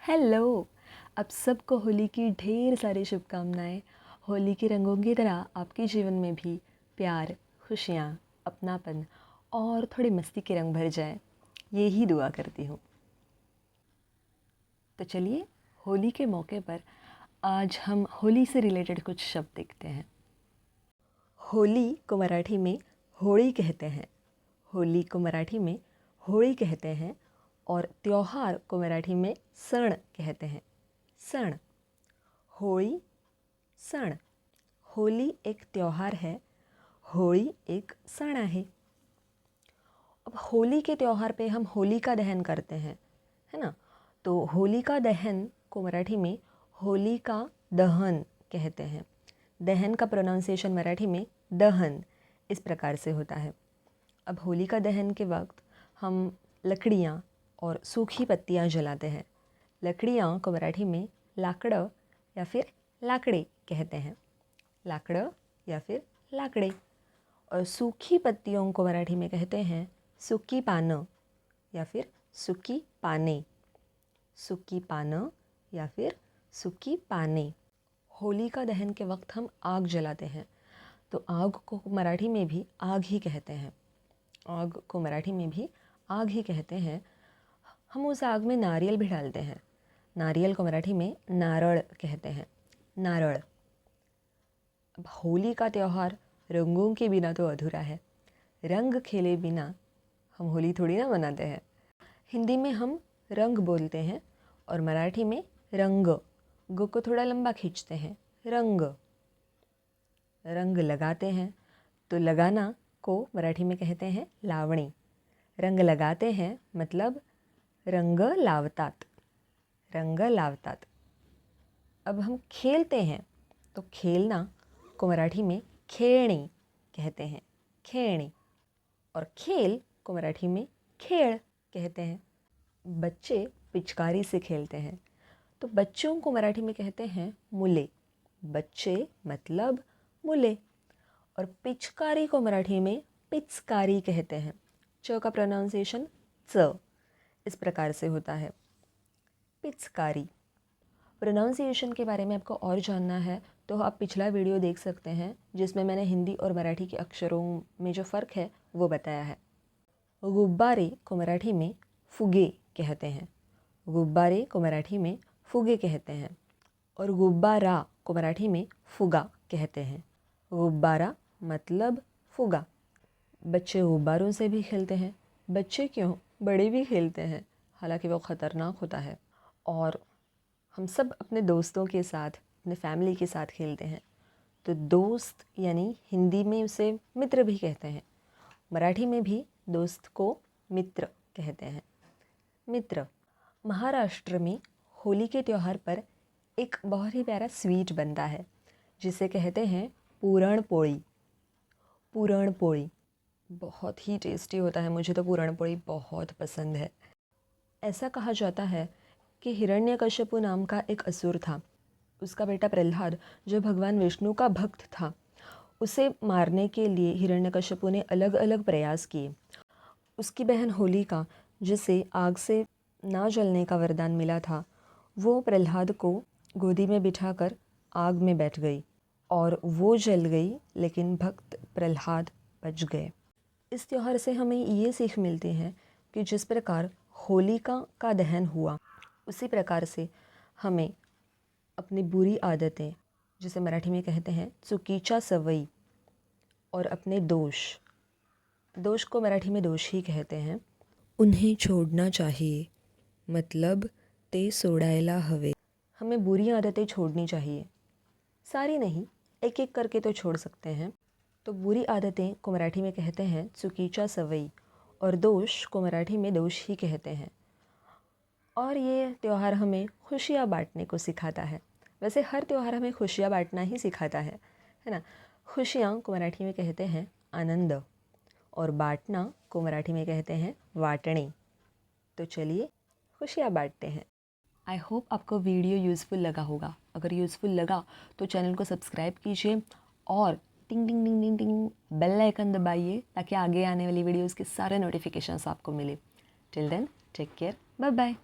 Hello. आप सबको होली की ढेर सारी शुभकामनाएं। होली के रंगों की तरह आपके जीवन में भी प्यार, खुशियाँ, अपनापन और थोड़ी मस्ती के रंग भर जाए, ये ही दुआ करती हूँ। तो चलिए, होली के मौके पर आज हम होली से रिलेटेड कुछ शब्द देखते हैं। होली को मराठी में होळी कहते हैं। होली को मराठी में होळी कहते हैं और त्योहार को मराठी में सण कहते हैं। सण, होळी, सण। होली एक त्योहार है, होळी एक सण आहे। अब होली के त्योहार पे हम होलिका दहन करते हैं, है ना। तो होलिका दहन को मराठी में होलिका दहन कहते हैं। दहन का प्रोनाउंसिएशन मराठी में दहन इस प्रकार से होता है। अब होलिका दहन के वक्त हम लकड़ियाँ और सूखी पत्तियाँ जलाते हैं। लकड़ियाँ को मराठी में लाकड़ं या फिर लाकड़े कहते हैं। लाकड़ं या फिर लाकड़े। और सूखी पत्तियों को मराठी में कहते हैं सुकी पानं या फिर सुकी पाने। सुकी पानं या फिर सुकी पाने। होलिका दहन के वक्त हम आग जलाते हैं, तो आग को मराठी में भी आग ही कहते हैं। आग को मराठी में भी आग ही कहते हैं। हम उस आग में नारियल भी डालते हैं। नारियल को मराठी में नारळ कहते हैं। नारळ। अब होली का त्यौहार रंगों के बिना तो अधूरा है। रंग खेले बिना हम होली थोड़ी ना मनाते हैं। हिंदी में हम रंग बोलते हैं और मराठी में रंग, ग को थोड़ा लंबा खींचते हैं। रंग। रंग लगाते हैं, तो लगाना को मराठी में कहते हैं लावणी। रंग लगाते हैं मतलब रंग लावतात। रंग लावतात। अब हम खेलते हैं, तो खेलना को मराठी में खेळणे कहते हैं। खेळणे। और खेल को मराठी में खेळ कहते हैं। बच्चे पिचकारी से खेलते हैं, तो बच्चों को मराठी में कहते हैं मुले। बच्चे मतलब मुले। और पिचकारी को मराठी में पिचकारी कहते हैं। च का प्रोनाउंसिएशन च इस प्रकार से होता है, पिचकारी। प्रोनाउंसिएशन के बारे में आपको और जानना है तो आप पिछला वीडियो देख सकते हैं, जिसमें मैंने हिंदी और मराठी के अक्षरों में जो फ़र्क है वो बताया है। गुब्बारे को मराठी में फुगे कहते हैं। गुब्बारे को मराठी में फुगे कहते हैं। और गुब्बारा को मराठी में फुगा कहते हैं। गुब्बारा मतलब फुगा। बच्चे गुब्बारों से भी खेलते हैं। बच्चे क्यों, बड़े भी खेलते हैं, हालांकि वो ख़तरनाक होता है। और हम सब अपने दोस्तों के साथ, अपने फैमिली के साथ खेलते हैं। तो दोस्त यानी हिंदी में उसे मित्र भी कहते हैं। मराठी में भी दोस्त को मित्र कहते हैं। मित्र। महाराष्ट्र में होली के त्यौहार पर एक बहुत ही प्यारा स्वीट बनता है, जिसे कहते हैं पुरणपोळी। पुरणपोळी बहुत ही टेस्टी होता है। मुझे तो पुरणपोळी बहुत पसंद है। ऐसा कहा जाता है कि हिरण्यकश्यपु नाम का एक असुर था। उसका बेटा प्रहलाद, जो भगवान विष्णु का भक्त था, उसे मारने के लिए हिरण्यकश्यपु ने अलग अलग प्रयास किए। उसकी बहन होलिका, जिसे आग से ना जलने का वरदान मिला था, वो प्रहलाद को गोदी में बिठाकर आग में बैठ गई और वो जल गई, लेकिन भक्त प्रहलाद बच गए। इस त्यौहार से हमें ये सीख मिलती है कि जिस प्रकार होलिका का दहन हुआ, उसी प्रकार से हमें अपनी बुरी आदतें, जिसे मराठी में कहते हैं चुकीच्या सवयी, और अपने दोष, दोष को मराठी में दोष ही कहते हैं, उन्हें छोड़ना चाहिए। मतलब ते सोडायला हवे। हमें बुरी आदतें छोड़नी चाहिए। सारी नहीं, एक एक करके तो छोड़ सकते हैं। तो बुरी आदतें को मराठी में कहते हैं चुकीच्या सवयी, और दोष को मराठी में दोष ही कहते हैं। और ये त्यौहार हमें खुशियाँ बांटने को सिखाता है। वैसे हर त्यौहार हमें खुशियाँ बांटना ही सिखाता है ना। खुशियाँ को मराठी में कहते हैं आनंद, और बांटना को मराठी में कहते हैं वाटणे। तो चलिए खुशियाँ बांटते हैं। आई होप आपको वीडियो यूज़फुल लगा होगा। अगर यूज़फुल लगा तो चैनल को सब्सक्राइब कीजिए और टिंग टिंग टिंग टिंग टिंग बेल आइकन दबाइए, ताकि आगे आने वाली वीडियोज़ के सारे नोटिफिकेशंस आपको मिले। Till then take care, bye bye.